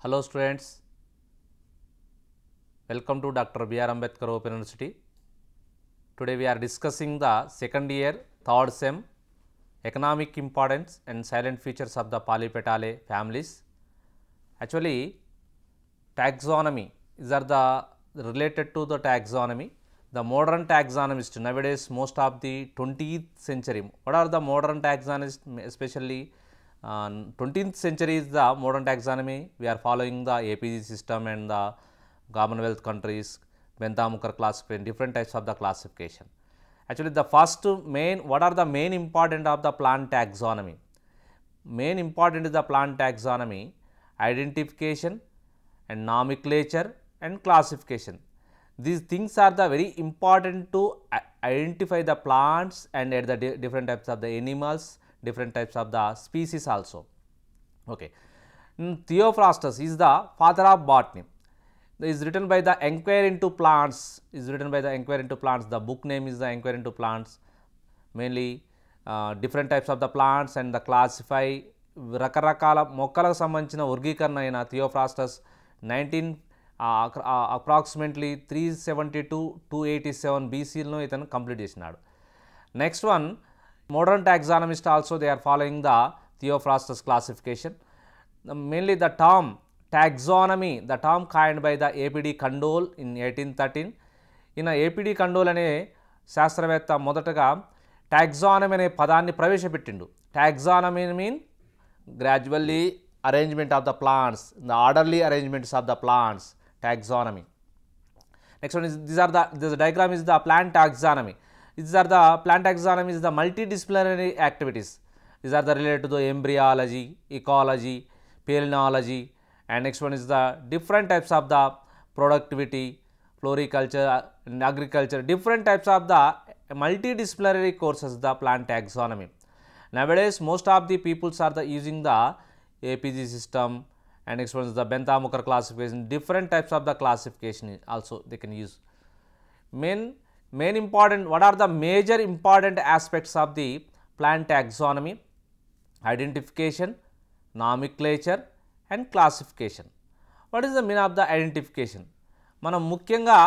Hello students, welcome to Dr. B.R. Ambedkar Open University. Today we are discussing the second year, third sem, economic importance and silent features of the Polypetalae families. Actually, taxonomy, these are the related to the taxonomy. The modern taxonomists nowadays, most of the 20th century, what are the modern taxonomists, especially 20th century is the modern taxonomy. We are following the APG system and the Commonwealth countries, Bentham-Hooker classification, different types of the classification. Actually, the first main, what are the main important of the plant taxonomy? Main important is the plant taxonomy, identification and nomenclature and classification. These things are the very important to identify the plants and at the different types of the animals, different types of the species also. Okay. Theophrastus is the father of botany. It is written by the Enquiry into Plants. The book name is the Enquiry into Plants. Mainly different types of the plants and the classify రకరకాల మొక్కలకు సంబంధించిన వర్గీకరణ అయిన Theophrastus approximately 370 to 287 BCలో ఇతను complete చేసినాడు. Next one modern taxonomists also they are following the Theophrastus classification. Mainly the term taxonomy, the term coined by the APD Kandol in 1813. ఈయన APD Kandol అనే శాస్త్రవేత్త మొదటగా taxonomy అనే పదాన్ని ప్రవేశపెట్టిండు. Taxonomy mean gradually arrangement of the plants, the orderly arrangements of the plants, taxonomy. Next one is this diagram is the plant taxonomy. These are the plant taxonomy is the multidisciplinary activities. These are the related to the embryology, ecology, palynology, and next one is the different types of the productivity, floriculture and agriculture, different types of the multidisciplinary courses, the plant taxonomy. Nowadays, most of the peoples are the using the APG system, and next one is the Bentham-Hooker classification, different types of the classification also they can use. Main important, what are the major important aspects of the plant taxonomy? Identification, nomenclature and classification. What is the meaning of the identification? మనం ముఖ్యంగా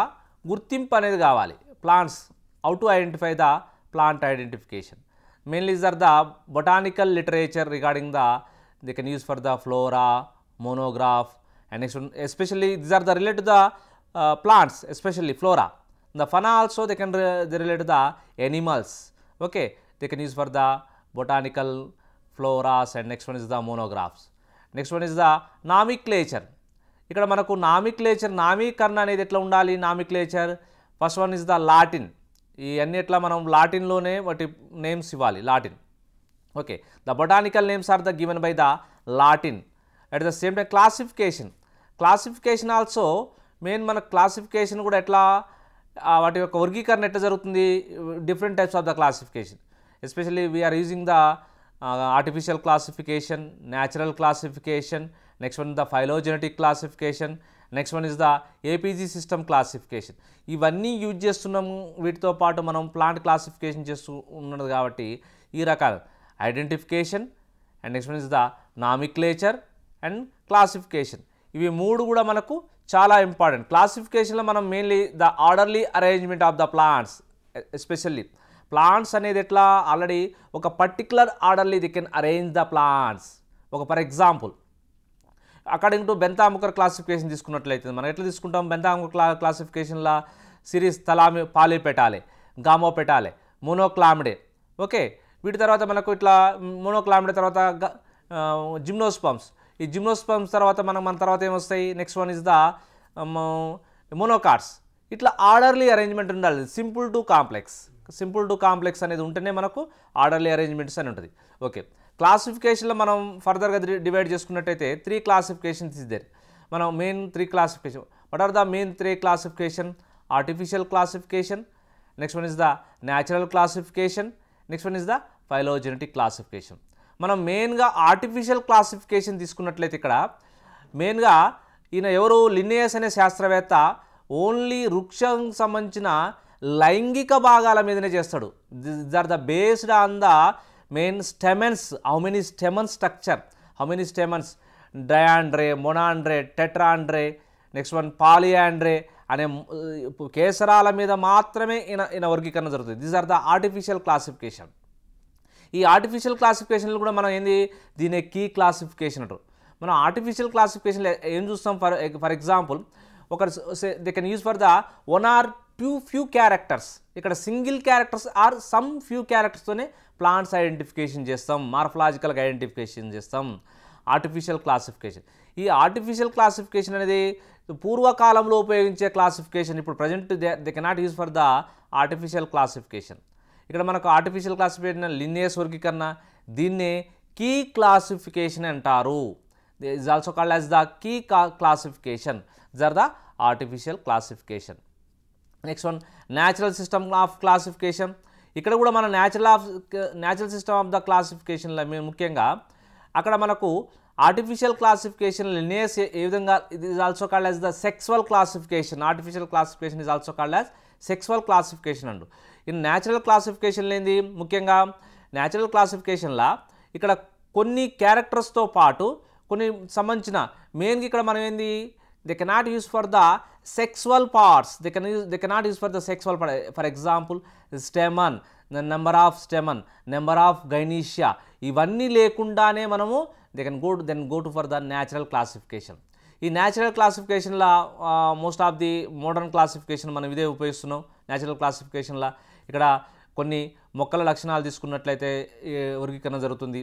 గుర్తింపు అనేది కావాలి. Plants, how to identify the plant identification. Mainly these are the botanical literature regarding the, they can use for the flora, monograph, and next one, especially these are the related to the plants, especially flora. The fauna also they can they relate to the animals. Okay, they can use for the botanical floras, and next one is the monographs. Next one is the nomenclature. ఇక్కడ మనకు nomenclature, నామీకరణ అనేది ఎట్లా ఉండాలి? nomenclature first one is the Latin. ఈ అన్ని ఎట్లా మనం లాటిన్లోనే వాటి నేమ్స్ ఇవ్వాలి, Latin. Okay, the botanical names are the given by the Latin. At the same time classification also main మన క్లాసిఫికేషన్ కూడా ఎట్లా వాటి యొక్క వర్గీకరణ ఎట్లా జరుగుతుంది? Different types of the classification, especially we are using the artificial classification, natural classification, next one the phylogenetic classification, next one is the APG system classification. ఇవన్నీ యూజ్ చేస్తున్నాము. వీటితో పాటు మనం ప్లాంట్ క్లాసిఫికేషన్ చేస్తూ ఉన్నది కాబట్టి ఈ రకాల identification, and next one is the nomenclature and classification. ఇవి మూడు కూడా మనకు చాలా ఇంపార్టెంట్. క్లాసిఫికేషన్లో మనం mainly the orderly arrangement of the plants, especially plants అనేది ఎట్లా ఆల్రెడీ ఒక particular orderly they can arrange the plants. ఒక for example according to Bentham Hooker classification తీసుకున్నట్లయితే మనం ఎట్లా తీసుకుంటాం? బెంథామ్-హూకర్ క్లాసిఫికేషన్లో సిరీస్ పాలీపెటాలే, గామోపెటాలే, మోనోక్లామిడే. ఓకే, వీటి తర్వాత మనకు ఇట్లా మోనోక్లామిడే తర్వాత జిమ్నోస్పమ్స్. ఈ జిమ్నోస్పమ్స్ తర్వాత మన తర్వాత ఏమొస్తాయి? Next one is the monocots. ఇట్లా ఆర్డర్లీ అరేంజ్మెంట్ ఉండాలి. సింపుల్ టు కాంప్లెక్స్ అనేది ఉంటేనే మనకు ఆర్డర్లీ అరేంజ్మెంట్స్ అని ఉంటుంది. ఓకే, క్లాసిఫికేషన్లో మనం ఫర్దర్గా డివైడ్ చేసుకున్నట్టయితే 3 క్లాసిఫికేషన్స్ ఇస్ దేర్. మనం main 3 classification. What are the main 3 classification? Artificial classification, next one is the natural classification, next one is the phylogenetic classification. మనం మెయిన్గా ఆర్టిఫిషియల్ క్లాసిఫికేషన్ తీసుకున్నట్లయితే ఇక్కడ మెయిన్గా ఈయన ఎవరు? లిన్నేయస్ అనే శాస్త్రవేత్త ఓన్లీ వృక్షం సంబంధించిన లైంగిక భాగాల మీదనే చేస్తాడు. These are the based on the main stamens, how many stamen structure, how many stamens, Diandria, Monandria, Tetrandria, next one Polyandria అనే కేసరాల మీద మాత్రమే ఈయన వర్గీకరణ జరుగుతుంది. These are the artificial classification. ఈ ఆర్టిఫిషియల్ క్లాసిఫికేషన్లో కూడా మనం ఏంది దీని కీ క్లాసిఫికేషన్ అంటారు. మనం ఆర్టిఫిషియల్ క్లాసిఫికేషన్లో ఏం చూస్తాం, for example they can use for the one or few characters. ఇక్కడ single characters or some few క్యారెక్టర్స్తోనే ప్లాంట్స్ ఐడెంటిఫికేషన్ చేస్తాం, మార్ఫలాజికల్గా ఐడెంటిఫికేషన్ చేస్తాం. Artificial classification. ఈ ఆర్టిఫిషియల్ క్లాసిఫికేషన్ అనేది పూర్వకాలంలో ఉపయోగించే క్లాసిఫికేషన్. ఇప్పుడు present they cannot use for the artificial classification. ఇక్కడ మనకు ఆర్టిఫిషియల్ క్లాసిఫికేషన్ లినియస్ వర్గీకరణ, దీన్నే కీ క్లాసిఫికేషన్ అంటారు. is also called as the key classification. These are the artificial classification. Next one, natural system of classification. ఇక్కడ కూడా మన natural system of the క్లాసిఫికేషన్లో ముఖ్యంగా అక్కడ మనకు ఆర్టిఫిషియల్ క్లాసిఫికేషన్ లినియస్ ఏ విధంగా, ఇది is also called as the sexual classification. Artificial classification is also called as sexual classification and. ఈ natural క్లాసిఫికేషన్లో ఏంది ముఖ్యంగా, న్యాచురల్ క్లాసిఫికేషన్లో ఇక్కడ కొన్ని క్యారెక్టర్స్తో పాటు కొన్ని సంబంధించిన మెయిన్గా ఇక్కడ మనం ఏంది, they cannot use for the sexual parts, they cannot use for the sexual part. For example stamen, number of stamen, number of gynoecia, ఇవన్నీ లేకుండానే మనము then go to for the natural classification. ఈ న్యాచురల్ క్లాసిఫికేషన్లో most of the modern classification మనం ఇదే ఉపయోగిస్తున్నాం. Natural క్లాసిఫికేషన్లో ఇక్కడ కొన్ని మొక్కల లక్షణాలు తీసుకున్నట్లయితే వర్గీకరణ జరుగుతుంది.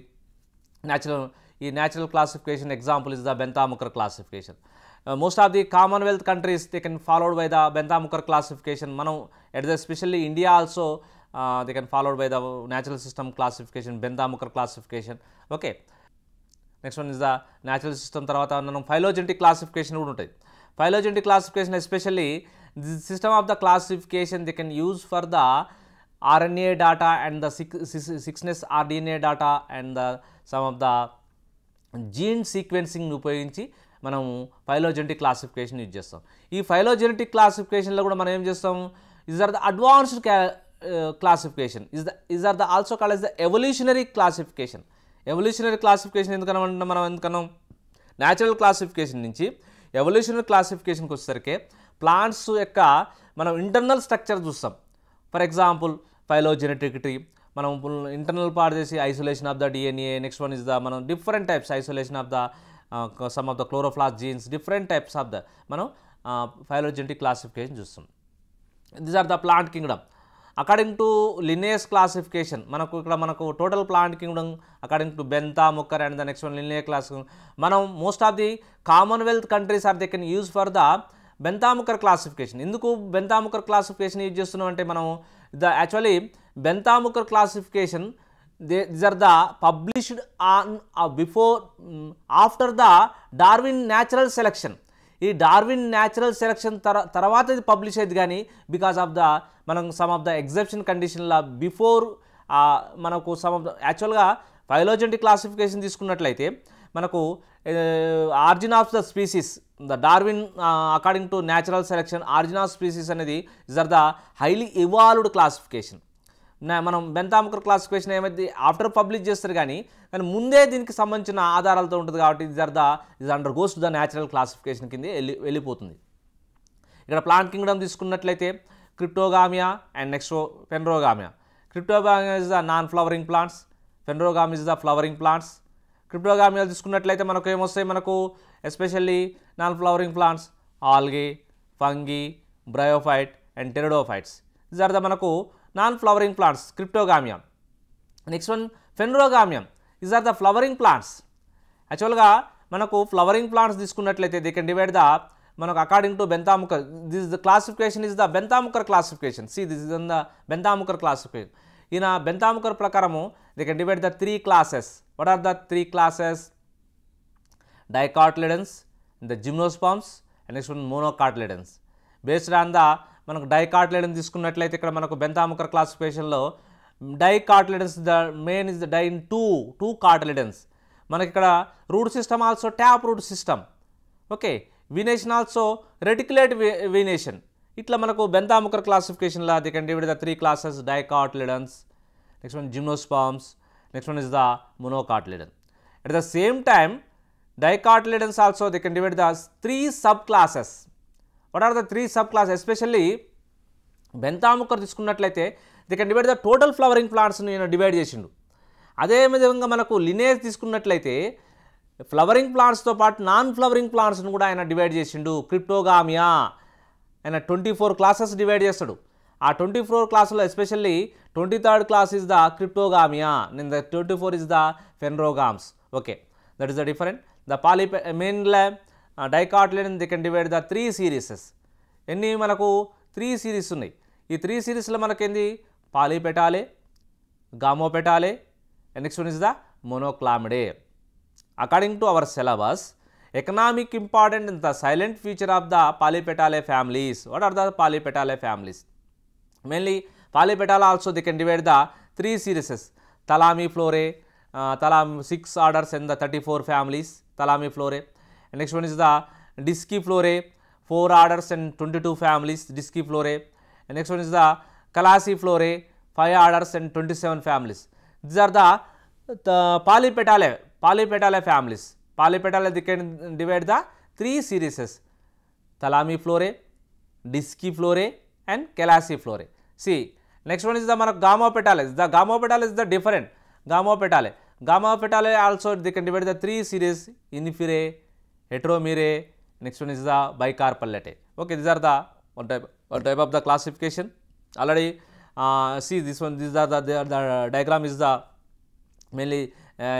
ఈ natural classification example is the Bentham Hooker classification. Most of the Commonwealth countries they can followed by the Bentham Hooker classification. మనం especially India also they can followed by the natural system classification, Bentham Hooker classification. Okay, next one is the natural system. తర్వాత మనం phylogenetic classification కూడా ఉంటుంది. Phylogenetic classification especially the system of the classification they can use for the RNA data and the 6' RDNA data and the some of the gene sequencing ఉపయోగించి మనం phylogenetic classification use చేస్తాం. ఈ phylogenetic క్లాసిఫికేషన్లో కూడా మనం ఏం చేస్తాం, is are the advanced classification, is are the also called as the evolutionary classification. Evolutionary classification ఎందుకన్నా మనం ఎందుకన్నాం, న్యాచురల్ క్లాసిఫికేషన్ నుంచి ఎవల్యూషనరీ క్లాసిఫికేషన్కి వచ్చేసరికి ప్లాంట్స్ యొక్క మనం ఇంటర్నల్ స్ట్రక్చర్ చూస్తాం. ఫర్ ఎగ్జాంపుల్ ఫైలోజెనెటిక్ ట్రీ, మనం ఇంటర్నల్ పార్ట్ చేసి isolation of the DNA. Next one is the మనం different types isolation of the some of the chloroplast genes, different types of the మనం phylogenetic classification చూస్తాం. These are the plant kingdom. According to Linnaeus classification మనకు total plant kingdom according to Bentham Hooker and the next one linear class. మనం most of the Commonwealth countries are they can use for the Bentham Hooker classification. ఎందుకు Bentham Hooker classification use చేస్తున్నాం అంటే, మనం actually Bentham Hooker classification these are the published on before after the Darwin natural selection. ఈ Darwin natural selection తర్వాత ఇది publish అయ్యేది, కానీ because of the మనం సమ్ ఆఫ్ ద ఎగ్జెప్షన్ కండిషన్లా బిఫోర్ మనకు సమ్ ఆఫ్ ద యాక్చువల్గా ఫైలోజెనెటిక్ క్లాసిఫికేషన్ తీసుకున్నట్లయితే మనకు origin of the species, the Darwin according to natural selection origin of species అనేది is are the highly evolved classification. మనం Bentham Hooker classification ఏమైంది after publish చేస్తారు, కానీ ముందే దీనికి సంబంధించిన ఆధారాలతో ఉంటుంది కాబట్టి ఇది undergoes to the natural classification కింద వెళ్ళిపోతుంది. ఇక్కడ ప్లాంట్ కింగ్డమ్ తీసుకున్నట్లయితే Cryptogamia and next Phanerogamia. Cryptogamia is the non flowering plants, Phanerogamia is the flowering plants. Cryptogamia తీసుకున్నట్లయితే మనకు ఏమొస్తాయి, మనకు especially non flowering plants algae, fungi, bryophyte and pteridophytes. These are the మనకు non flowering plants Cryptogamia. Next one Phanerogamia, is are the flowering plants. యాక్చువల్గా మనకు flowering plants తీసుకున్నట్లయితే they can divide the మనకు according to Bentham Hooker. This the classification is the Bentham Hooker classification. See this is in the Bentham Hooker classification. ఈయన Bentham Hooker ప్రకారము they can divide the 3 classes. What are the 3 classes? Dicotyledons, the gymnosperms and next one monocotyledons. Based on the మనకు dicotyledon తీసుకున్నట్లయితే ఇక్కడ మనకు Bentham Hooker క్లాసిఫికేషన్లో dicotyledons the main is the di in two cotyledons. మనకి ఇక్కడ root system also tap root system. Okay, venation also reticulate venation. ఇట్లా మనకు Bentham Hooker క్లాసిఫికేషన్లో they can divide the 3 classes dicotyledons, next one gymnosperms, next one is the monocotyledon. At the same time Dicotyledons also they can divide the 3 subclasses. What are the 3 subclasses? Especially Bentham Hooker తీసుకున్నట్లయితే they can divide the total flowering ప్లాంట్స్ని divide చేసిండు. అదే విధంగా మనకు lineage తీసుకున్నట్లయితే flowering ప్లాంట్స్తో పాటు non flowering ప్లాంట్స్ను కూడా ఆయన డివైడ్ చేసిండు. క్రిప్టోగామియా ఆయన 24 క్లాసెస్ డివైడ్ చేస్తాడు. ఆ 24 క్లాసులో especially 23rd class is the Cryptogamia and the 24 is the Phanerogams. Okay, that is the different. The main dicotyledon they can divide the 3 series. ఎన్ని మనకు 3 సిరీస్ ఉన్నాయి. ఈ 3 సిరీస్లో మనకేంది పాలీపెటాలే, గామోపెటాలే, and next one is the monoclamidae. According to our syllabus, economic important in the silent feature of the Polypetalae families. What are the Polypetalae families? Mainly Polypetala also they can divide the 3 series. Thalamiflorae, 6 orders and the 34 families, Thalamiflorae. And next one is the Disciflorae, 4 orders and 22 families, Disciflorae. And next one is the Calaciflorae, 5 orders and 27 families. These are the Polypetalae. Polypetalae families. Polypetalae they can divide the 3 series: Thalamiflorae, Disciflorae and Calaciflorae. See, next one is the Gamopetalae. The Gamopetalae is the different. Gamopetalae. Gamopetalae also they can divide the 3 series: Inferae, Heteromerae. Next one is the Bicarpellate. Okay, these are the one type of the classification. Already see this one. These are the diagram is the mainly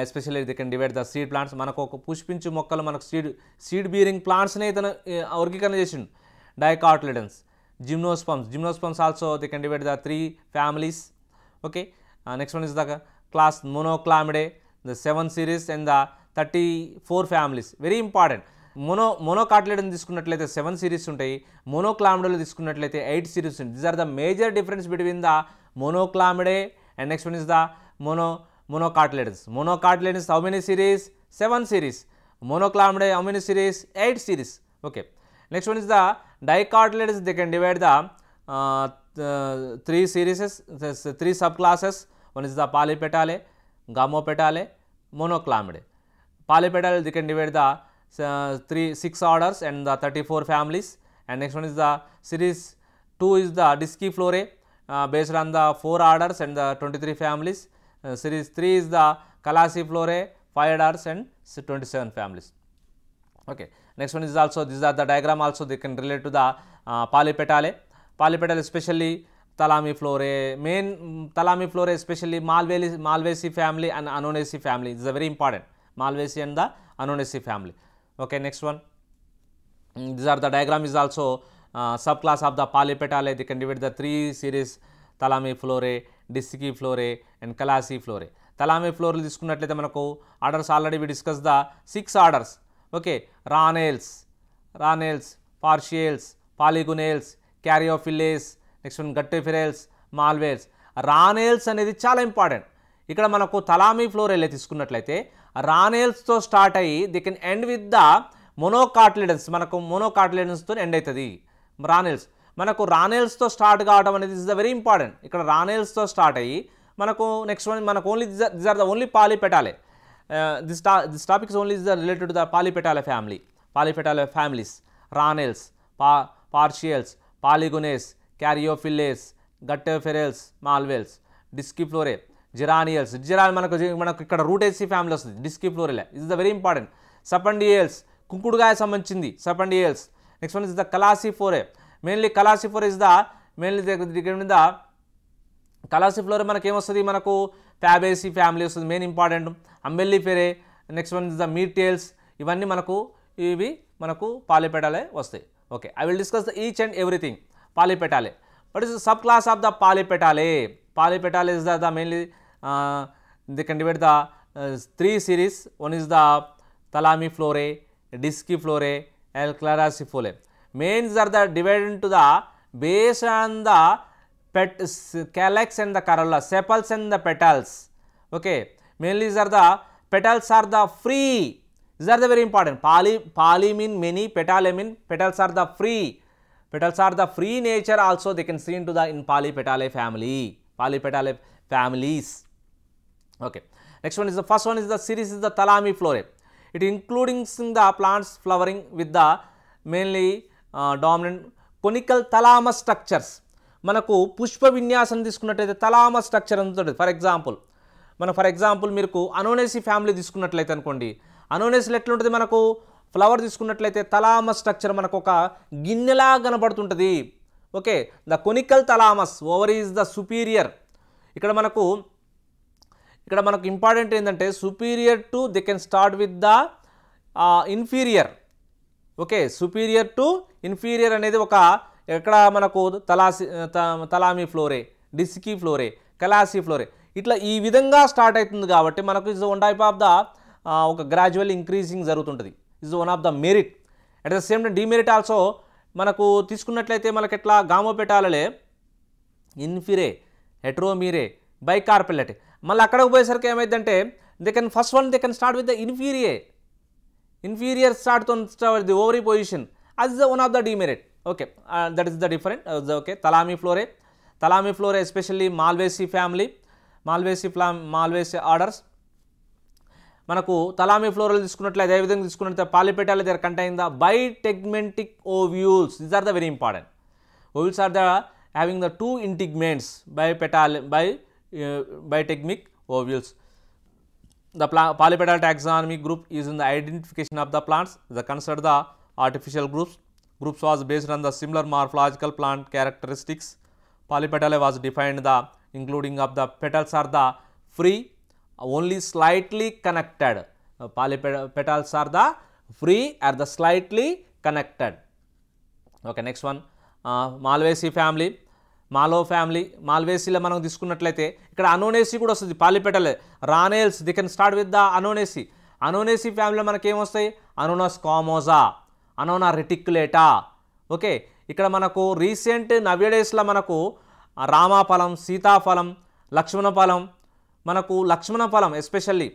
especially they can divide the seed plants. మనకు ఒక పుష్పించు మొక్కలు మనకు seed bearing ప్లాంట్స్ని ఇతను వర్గీకరణ చేసిండు. Dicotyledons, gymnosperms also they can divide the 3 families. Okay, next one is the class Monochlamydeae, the 7 series and the 34 families. Very important. Monocotyledon తీసుకున్నట్లయితే 7 series ఉంటాయి, మోనోక్లామిడేలో తీసుకున్నట్లయితే 8 సిరీస్ ఉంటాయి. These are the major difference between the Monochlamydeae and next one is the monocotyledons. Monocotyledons how many series? 7 series. Monoclamidae how many series? 8 series. Okay. Next one is the dicotyledons. They can divide the 3 series, 3 subclasses. One is the Polypetalae, Gamopetalae, Monoclamidae. Polypetalae they can divide the 6 orders and the 34 families. And next one is the series 2 is the Disciflorae based on the 4 orders and the 23 families. Series 3 is the Calaciflorae, 5 orders and 27 families. Okay. Next one is also, these are the diagram also they can relate to the Polypetalae. Polypetalae especially Thalamiflorae, main Thalamiflorae especially Malvaceae family and Anonaceae family. This is a very important. Malvaceae and the Anonaceae family. Okay, next one. These are the diagram is also subclass of the Polypetalae. They can divide the 3 series: Thalamiflorae, Disciflorae and Calaciflorae. Thalamiflorae తీసుకున్నట్లయితే మనకు orders already we discuss the 6 orders. Okay, Ranales, Parietales, Polygalales, Caryophyllales, next one Guttiferales, Malvales. Ranales అనేది చాలా ఇంపార్టెంట్. ఇక్కడ మనకు థలామిఫ్లోరేలే తీసుకున్నట్లయితే రానేల్స్తో స్టార్ట్ అయ్యి they can end with the monocotyledons. మనకు మోనోకాటిలిడన్స్తో ఎండ్ అవుతుంది రానేల్స్. మనకు రానేల్స్తో స్టార్ట్ కావడం అనేది ఇస్ ద వెరీ ఇంపార్టెంట్. ఇక్కడ రానేల్స్తో స్టార్ట్ అయ్యి మనకు నెక్స్ట్ వన్ మనకు only this are the only Polypetalae. This topic is only is the related to the Polypetalae family. Polypetalae families: Ranales, Parietales, Polygalales, Caryophyllales, Guttiferales, Malvales, Disciflorae, Geraniales. మనకు ఇక్కడ Rutaceae family వస్తుంది. డిస్కిఫ్లోరేలే is the very important. Sapindales, కుంకుడుగాయ సంబంధించింది Sapindales. Next one is the Calyciflorae. Mainly Calyciflorae is the the Calyciflorae మనకి ఏమొస్తుంది, మనకు Fabaceae family వస్తుంది main important. Umbelliferae, next one is the Myrtales. ఇవన్నీ ఇవి మనకు పాలిపెటాలే వస్తాయి. Okay, I will discuss the each and everything. Polypetalae, what is the sub class of the Polypetalae? Polypetalae is the mainly they can divide the 3 series. One is the Thalamiflorae, Disciflorae and Calaciflorae. Mains are the divided into the based on the calyx and the corolla, sepals and the petals. Okay, mainly these are the petals are the free. These are the very important. Poly mean many, petale mean petals are the free. Petals are the free nature also they can see into the in Polypetalae family. Polypetalae families. Okay, next one is the first one is the series is the Thalamiflorae. It including the plants flowering with the mainly dominant conical thalamus structures. మనకు పుష్ప విన్యాసం తీసుకున్నట్లయితే thalamus structure ఉంటుంది. For example మీకు అనోనేసి family తీసుకున్నట్లయితే అనుకోండి, అనోనేసిలో ఎట్లుంటుంది, మనకు flower తీసుకున్నట్లయితే థలామస్ స్ట్రక్చర్ మనకు ఒక గిన్నెలా కనబడుతుంటుంది. Okay, the conical thalamus over is the superior. ఇక్కడ మనకు ఇంపార్టెంట్ ఏంటంటే superior to they can start with the inferior. Okay, superior to inferior అనేది ఒక ఎక్కడ మనకు తలామి ఫ్లోరే, డిస్కీ ఫ్లోరే, కలాసి ఫ్లోరే ఇట్లా ఈ విధంగా స్టార్ట్ అవుతుంది. కాబట్టి మనకు is one type of the ఒక గ్రాడ్యువల్ ఇంక్రీజింగ్ జరుగుతుంటుంది. Is one of the merit. At the same time demerit also మనకు తీసుకున్నట్లయితే మనకి ఎట్లా గామోపెటాలలే, ఇన్ఫిరే, హెట్రోమీరే, బైకార్పెల్లెట్. మళ్ళీ అక్కడికి పోయేసరికి ఏమైందంటే they can start with the inferior start the ovary position. అది is one of the demerit. Okay, that is the different. Okay, Thalamiflorae especially Malvaceae family, Malvaceae orders. మనకు తలామి ఫ్లోరల్ తీసుకున్నట్లయితే ఏ విధంగా తీసుకున్నట్లయితే polypetal their contain the bitegmic ovules. These are the very important. Ovules are the having the 2 integuments bitegmic ovules. The polypetal taxonomy group is in the identification of the plants. The consider the artificial groups was based on the similar morphological plant characteristics. Polypetal was defined the including of the petals are the free, only slightly connected. Petals are the free or the slightly connected. Okay, next one, Malvaceae family. మాల్వేసీలో మనం తీసుకున్నట్లయితే ఇక్కడ Annonaceae కూడా వస్తుంది. Polypetal Ranales they can start with the Annonaceae ఫ్యామిలీలో మనకి ఏమొస్తాయి, అనోనస్ కామోజా, అనోనా రెటిక్యులేటా. Okay, ఇక్కడ మనకు రీసెంట్ నవ్యడేస్లో మనకు రామాఫలం, సీతాఫలం, లక్ష్మణఫలం, ఎస్పెషల్లీ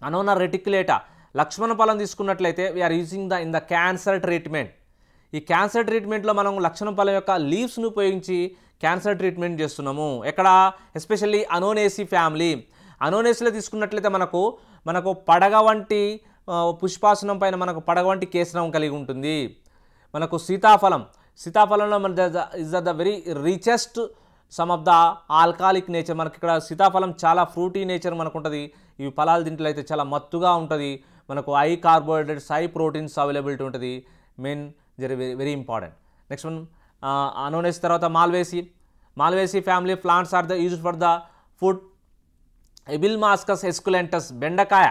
అనోనా రెటిక్యులేటా, లక్ష్మణఫలం తీసుకున్నట్లయితే we're using in the cancer treatment. ఈ క్యాన్సర్ ట్రీట్మెంట్లో మనం లక్షణఫలం యొక్క లీవ్స్ను ఉపయోగించి క్యాన్సర్ ట్రీట్మెంట్ చేస్తున్నాము. ఎక్కడ ఎస్పెషల్లీ అనోనేసి ఫ్యామిలీ. అనోనేసిలో తీసుకున్నట్లయితే మనకు పడగ వంటి పుష్పాసనం పైన మనకు పడగ వంటి కేసరం కలిగి ఉంటుంది. మనకు సీతాఫలంలో మన is the very richest some of the alkalic nature. మనకి ఇక్కడ సీతాఫలం చాలా ఫ్రూటీ నేచర్ మనకు ఉంటుంది. ఇవి ఫలాలు తింట్లో అయితే చాలా మత్తుగా ఉంటుంది. మనకు high carbohydrates, high proteins availability ఉంటుంది. Main very important. Next one, Annonaceae తర్వాత Malvaceae family plants are the used for the food. Abelmoschus esculentus బెండకాయ,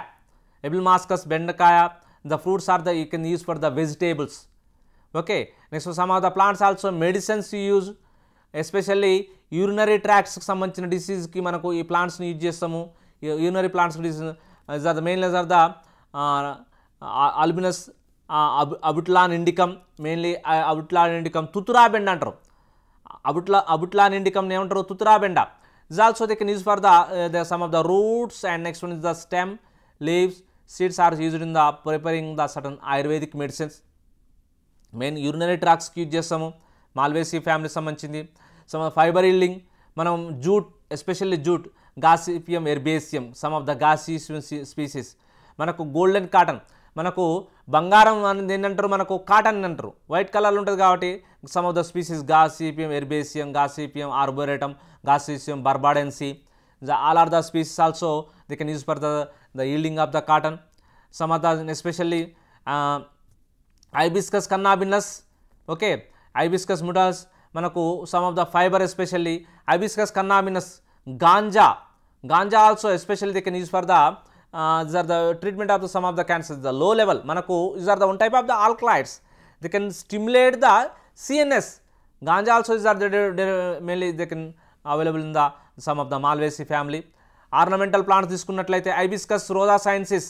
the fruits are the you can use for the vegetables. Okay, next some of the plants also medicines use, especially urinary ట్రాక్ట్స్కి సంబంధించిన డిసీజ్కి మనకు ఈ ప్లాంట్స్ని use చేస్తాము. Urinary plants disease are the main are the Albinus, Abutilon indicum, mainly అబుట్లాన్ indicum, తుతురాబెండ అంటారు. Abutilon indicum ఏమంటారు, తుతురాబెండ. Is also they can use for the some of the roots and next one is the stem, leaves, seeds are used in the preparing the certain Ayurvedic medicines. Main urinary ట్రాక్స్కి use చేస్తాము. Malvaceae ఫ్యామిలీకి సంబంధించింది. Some fibre yielding, మనం jute, especially jute, Gossypium herbaceum, some of the Gossypium species. మనకు golden cotton, మనకు బంగారం అనేది ఏంటంటారు, మనకు కాటన్ అంటారు, వైట్ కలర్లో ఉంటుంది. కాబట్టి some of the species Gossypium herbaceum, Gossypium arboreum, Gossypium barbadense, all are the species also they can use for the yielding of the cotton. Some of the especially Hibiscus cannabinus. Okay, Hibiscus ముటాస్, మనకు some of the fibre especially Hibiscus cannabinus. Ganja also especially they can use for the these are the treatment of some of the cancers. The low level manaku these are the one type of the alkaloids, they can stimulate the CNS. Ganja also is are mainly they can available in the some of the Malvaceae family. Ornamental plants తీసుకున్నట్లయితే hibiscus rosasciensis,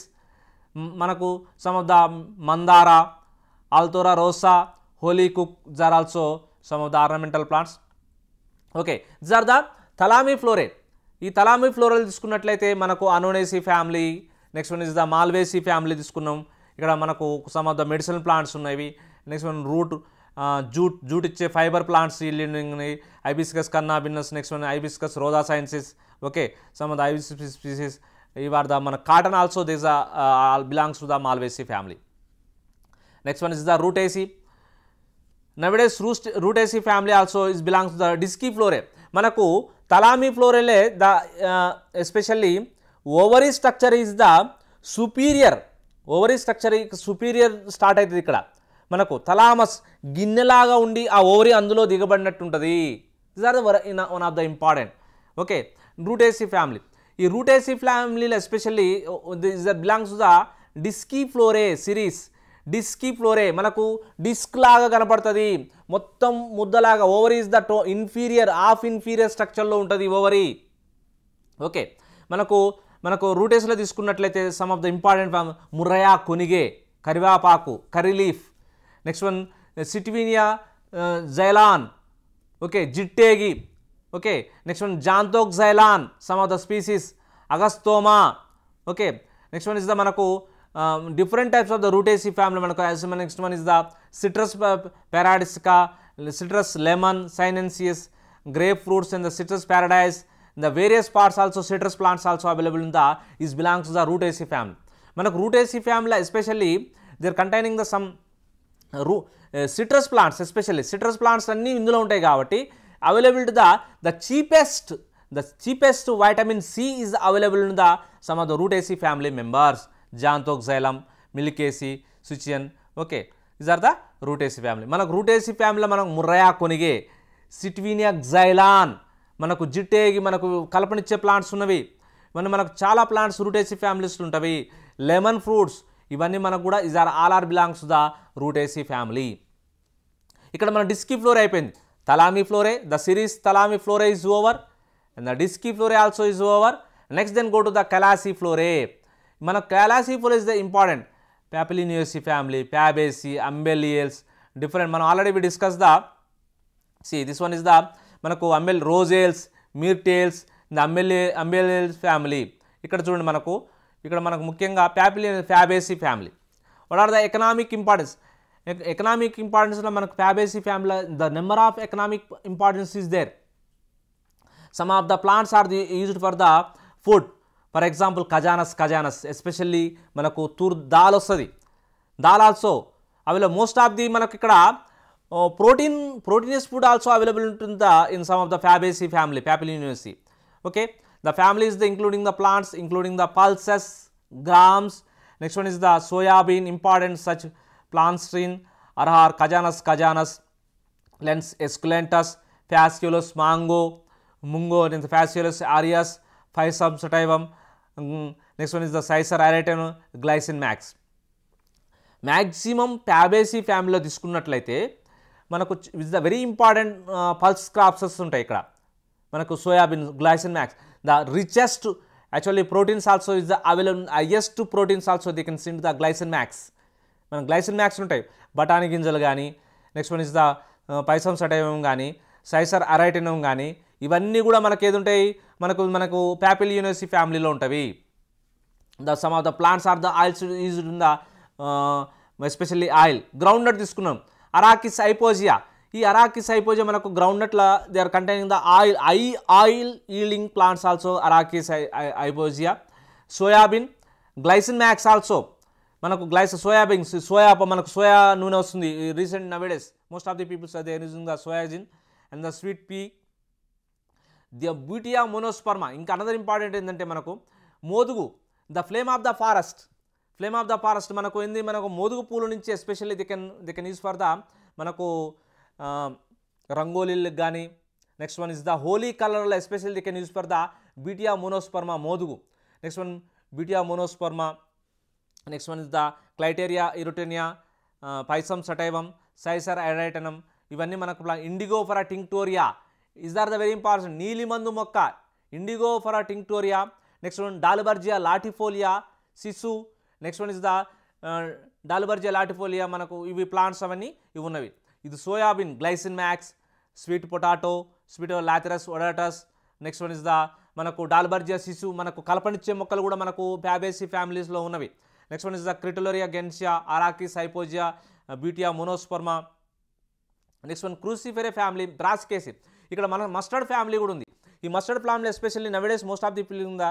manaku some of the mandara, althora rosa, holy cook, these are also some of the ornamental plants. Okay, these are the thalami florae. ఈ తలామి floral తీసుకున్నట్లయితే మనకు Annonaceae family, next one is the Malvaceae family తీసుకున్నాం. ఇక్కడ మనకు some of the medicinal plants ఉన్నవి. Next one root, jute ఇచ్చే fibre plants ఉన్నాయి. Hibiscus cannabinus, next one Hibiscus rosa sinensis. Okay, some of the Hibiscus species ఇవి are the మన cotton also this belongs to the Malvaceae family. Next one is the Rutaceae. Nowadays Rutaceae family also is belongs to the Disciflorae. మనకు తలామిఫ్లోరేలే the especially ovary structure is the superior. Ovary structure superior start అవుతుంది ఇక్కడ. మనకు thalamus గిన్నెలాగా ఉండి ఆ ovary అందులో దిగబడినట్టు ఉంటుంది. This are the one of the important. Okay, Rutaceae family. ఈ రూటేసి ఫ్యామిలీలో especially this belongs to the Disciflorae series. Disciflorae మనకు డిస్క్ లాగా కనపడుతుంది, మొత్తం ముద్దలాగా. Ovary is the inferior half inferior స్ట్రక్చర్లో ఉంటుంది ఓవరీ. ఓకే, మనకు రూటేస్లో తీసుకున్నట్లయితే some of the important Murraya koenigii, కరివేపాకు, కర్రీ లీఫ్. నెక్స్ట్ వన్ సిట్వినియా జైలాన్. ఓకే, జిట్టేగి. Okay, next one Zanthoxylum, some of the species. అగస్తోమా. Okay, next one is the మనకు different types of the rutaceae family. Next one is the citrus paradisica, citrus lemon, sinensis, grapefruits and the citrus paradise. The various parts also, citrus plants also available in the is belongs to the rutaceae family. Manaku rutaceae family especially they are containing the some citrus plants, especially citrus plants anni indulo untayi kabatti available to the cheapest vitamin C is available in the some of the rutaceae family members. Zanthoxylum, Meliaceae, సుచియన్. Okay, these are the Rutaceae family. మనకు Rutaceae ఫ్యామిలీలో మనకు Murraya కొనిగే, సిట్వినియా xylon, మనకు జిట్టేగి, మనకు కలపనిచ్చే plants ఉన్నవి. మనకు చాలా plants Rutaceae families ఉంటవి. లెమన్ ఫ్రూట్స్, ఇవన్నీ మనకు కూడా is are all are belongs to the Rutaceae family. ఇక్కడ మన డిస్కిఫ్లోరే అయిపోయింది. Thalamiflorae, the series Thalamiflorae is over and the Disciflorae also is over. Next then go to the Calyciflorae. మన Calyciflorae is the important. Papilionaceae family, Fabaceae, Umbellales, different. మనం already we discuss the this one is the మనకు Rosales, మీర్టేల్స్, the అంబెలియల్స్ family. ఇక్కడ చూడండి మనకు ముఖ్యంగా Fabaceae family. What are the economic importance? Economic ఇంపార్టెన్స్లో మనకు Fabaceae family the number of economic importance is there. Some of the plants are used for the food. For example Cajanus especially మనకు దాల్ వస్తుంది. Dal also available. Most of the మనకు ఇక్కడ proteinaceous food also available ఉంటుంది in some of the Fabaceae family, Papilionaceae. Okay, the family is the including the plants, including the pulses, grams. Next one is the soybean, important such ప్లాన్స్ట్రీన్, arhar, Cajanus, Lens esculentus, Phaseolus mungo, Phaseolus aureus, Pisum sativum. Next one is the Cicer arietinum, Glycine max. Maximum Fabaceae ఫ్యామిలీలో తీసుకున్నట్లయితే మనకు is the very important pulse crops ఉంటాయి ఇక్కడ. మనకు soybean, Glycine max, the richest actually proteins also is the available, highest proteins also they can send the Glycine max. మనకు Glycine max ఉంటాయి. బఠానీ గింజలు కానీ, నెక్స్ట్ వన్ ఇస్ ద పైసమ్ సటైవం కానీ, సైసర్ అరైటినం కానీ, ఇవన్నీ కూడా మనకు ఏది ఉంటాయి, మనకు ప్యాపిలియోసి ఫ్యామిలీలో ఉంటవి. The some of the plants are the oils used in the especially oil. Groundnut తీసుకున్నాం, అరాకిస్ హైపోజియా. ఈ అరాకిస్ హైపోజియా మనకు గ్రౌండ్ నట్ల they are containing the oil yielding plants also, Arachis hypogaea. Soybean, Glycine max also. మనకు మనకు soya నూనె వస్తుంది recent nowadays. Most of the peoples are they are using the సోయాజిన్ and the sweet pea. The Butea monosperma. ఇంకా another important ఏంటంటే మనకు మోదుగు, the flame of the forest. మనకు ఏంది, మనకు మోదుగు పూల నుంచి especially they can use for the మనకు రంగోలీలకు కానీ. Next one is the Holi కలర్లో especially they can use for the Butea monosperma, మోదుగు. Next one Butea monosperma. Next one is the Clitoria ఇరుటెనియా, పైసమ్ సటైవం, సైసర్ అరైటనం. ఇవన్నీ మనకు ఇండిగోఫరా టింక్టోరియా is are the very important. నీలిమందు మొక్క, Indigofera tinctoria. Next one Dalbergia latifolia, sissoo. Next one is the Dalbergia latifolia. మనకు ఇవి plants అవన్నీ ఇవి ఉన్నవి. ఇది soybean, Glycine max, sweet potato Lathyrus odoratus. Next one is the మనకు డాల్బర్జియా సిసు. మనకు కలపనిచ్చే మొక్కలు కూడా మనకు ప్యాబేసి ఫ్యామిలీస్లో ఉన్నవి. Next one is the Crotalaria juncea, Arachis hypogaea, Butea monosperma. Next one Cruciferae family, Brassicaceae. ఇక్కడ మన మస్టర్డ్ ఫ్యామిలీ కూడా ఉంది. ఈ మస్టర్డ్ ప్లాంట్లో especially nowadays most of the people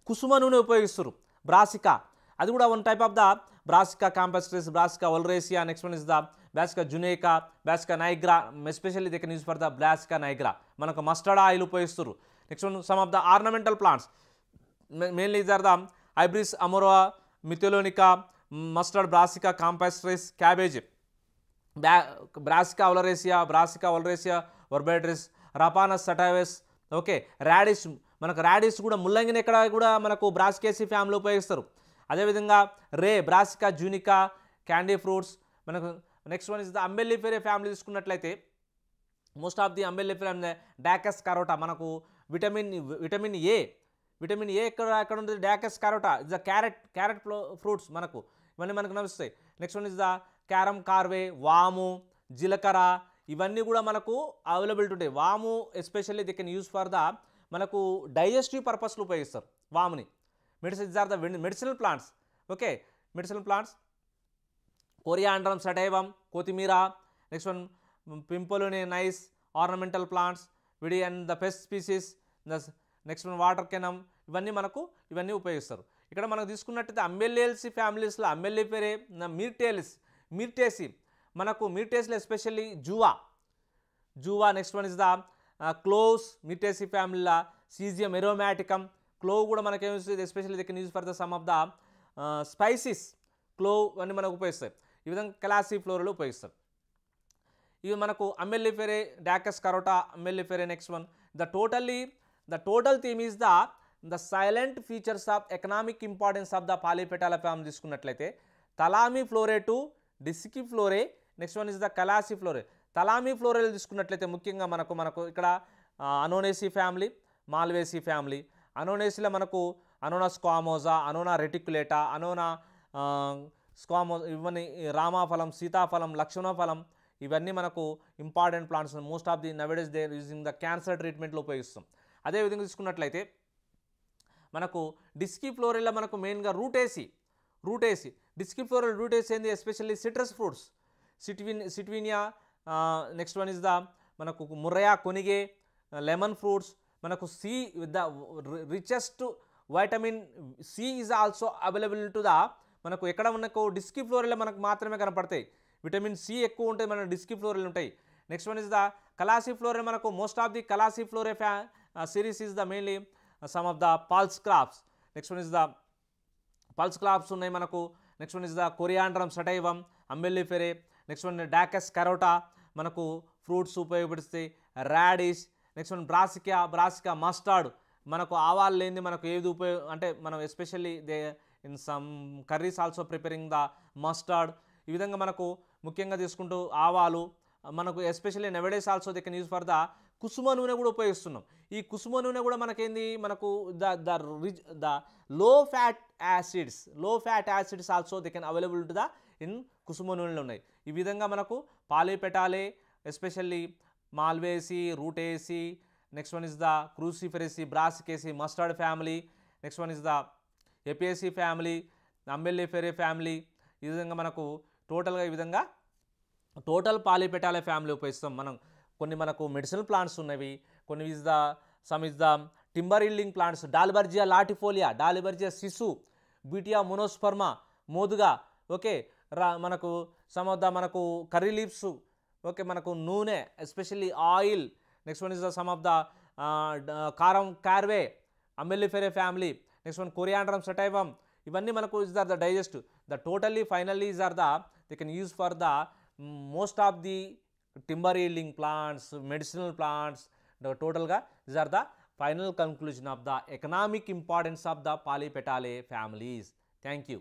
కుసుమ నూనె ఉపయోగిస్తారు. బ్రాసికా, అది కూడా one type of the Brassica campestris, Brassica oleracea. Next one is the Brassica juncea, Brassica nigra, especially they can use for the Brassica nigra. మనకు mustard oil ఉపయోగిస్తారు. Next one some of the ornamental plants, mainly these are the Iberis amara, మిథిలోనికా, mustard, Brassica campestris, cabbage, Brassica oleracea botrytis, Raphanus sativus. Okay, radish, మనకు radish కూడా ముల్లంగిని ఎక్కడ కూడా మనకు Brassicaceae family ఉపయోగిస్తారు. అదేవిధంగా బ్రాసికా జూనికా, క్యాండీ ఫ్రూట్స్. మనకు next one is the Umbelliferae family తీసుకున్నట్లయితే most of the Umbelliferae, Daucus carota, మనకు విటమిన్ ఏ ఎక్కడ ఉంటుంది, Daucus carota is the carrot fruits మనకు ఇవన్నీ మనకు నడుస్తాయి. Next one is the Carum carvi, వాము, జీలకర్ర, ఇవన్నీ కూడా మనకు అవైలబిలిటీ ఉంటాయి. వాము especially they can use for the మనకు డైజెస్టివ్ పర్పస్లో ఉపయోగిస్తారు వాముని. Medicines are the medicinal plants. Okay, medicinal plants, Coriandrum sativum, కొత్తిమీర. Next one Pimpinella anisum, ornamental plants, weedy and the pest species. Next one water కెనమ్, ఇవన్నీ ఉపయోగిస్తారు. ఇక్కడ మనకు తీసుకున్నట్టయితే అంబెల్లియల్సి ఫ్యామిలీస్లో అంబెల్లిఫెరే, మీర్టేసి, మనకు మీర్టేస్లో especially guava. Next one is the cloves, Myrtaceae ఫ్యామిలీలో సీజియం ఎరోమాటికమ్. క్లోవ్ కూడా మనకి ఏమవుతుంది, especially they can use for the some of the spices. Clove అన్నీ మనకు ఉపయోగిస్తాయి. ఈ విధంగా క్లాసిఫ్లోరాలు ఉపయోగిస్తారు. ఇవి మనకు Umbelliferae, Daucus carota, Umbelliferae. Next one the total theme is the salient features of economic importance of the Polypetalae family తీసుకున్నట్లయితే Thalamiflorae to Disciflorae. Next one is the khalasi ఫ్లోరే. తలామి ఫ్లోరేలు తీసుకున్నట్లయితే ముఖ్యంగా మనకు ఇక్కడ అనోనేసి ఫ్యామిలీ, మాల్వేసి ఫ్యామిలీ. అనోనేసిలో మనకు అనోనా స్క్వామోజా, అనోనా రెటిక్యులేటా, అనోనా స్క్వామోజా, ఇవన్నీ రామాఫలం, సీతాఫలం, లక్ష్మణఫలం, ఇవన్నీ మనకు important plants. Most of the nowadays they using the cancer ట్రీట్మెంట్లో ఉపయోగిస్తాం. అదేవిధంగా తీసుకున్నట్లయితే మనకు డిస్కీ ఫ్లోరెల్లో మనకు మెయిన్గా రూటేసి. డిస్కీ ఫ్లోరల్ రూటేసి ఏంది, ఎస్పెషల్లీ సిట్రస్ ఫ్రూట్స్, సిట్వినియా. నెక్స్ట్ వన్ ఇస్ ద మనకు ముర్రయా కొనిగే, లెమన్ ఫ్రూట్స్. మనకు C, the richest vitamin C is also available to the మనకు ఎక్కడ మనకు డిస్కీ ఫ్లోరెల్లో మనకు మాత్రమే కనపడతాయి. విటమిన్ సి ఎక్కువ ఉంటాయి మన డిస్కీ ఫ్లోరెల్ ఉంటాయి. Next one is the Calyciflorae. మనకు most of the Calyciflorae series is the mainly some of the pulse crops. Next one is the pulse crops ఉన్నాయి మనకు. Next one is the Coriandrum sativum, Umbelliferae. Next one Daucus carota, మనకు fruits ఉపయోగపడిస్తాయి. Radish. Next one Brassica mustard, మనకు ఆవాలు లేనిది మనకు ఏది అంటే మనం especially they in some curries also preparing the mustard. ఈ విధంగా మనకు ముఖ్యంగా తీసుకుంటూ ఆవాలు, మనకు especially nowadays also they can use for the కుసుమ నూనె కూడా ఉపయోగిస్తున్నాం. ఈ కుసుమ నూనె కూడా మనకేంది, మనకు the low fat acids also they can available to the in కుసుమ నూనెలు ఉన్నాయి. ఈ విధంగా మనకు Polypetalae, especially Malvaceae, Rutaceae. Next one is the Cruciferae, Brassicaceae, mustard family. Next one is the Apiaceae family, Umbelliferae family. ఈ విధంగా మనకు టోటల్గా ఈ విధంగా టోటల్ పాలిపెటాలే ఫ్యామిలీ ఉపయోగిస్తాం మనం. కొన్ని మనకు మెడిసినల్ ప్లాంట్స్ ఉన్నవి, కొన్ని some is the timber yielding plants, Dalbergia latifolia, Dalbergia sissoo, Butea monosperma, మోదుగా. ఓకే, మనకు సమ్ ఆఫ్ ద మనకు కర్రీ లీవ్స్. ఓకే, మనకు నూనె, especially oil. Next one is the some of the caraway, Umbelliferae family. Next one Coriandrum sativum. ఇవన్నీ మనకు is the digest. The totally finally is are the they can use for the most of the timber yielding plants, medicinal plants. The total these are the final conclusion of the economic importance of the Polypetalae families. Thank you.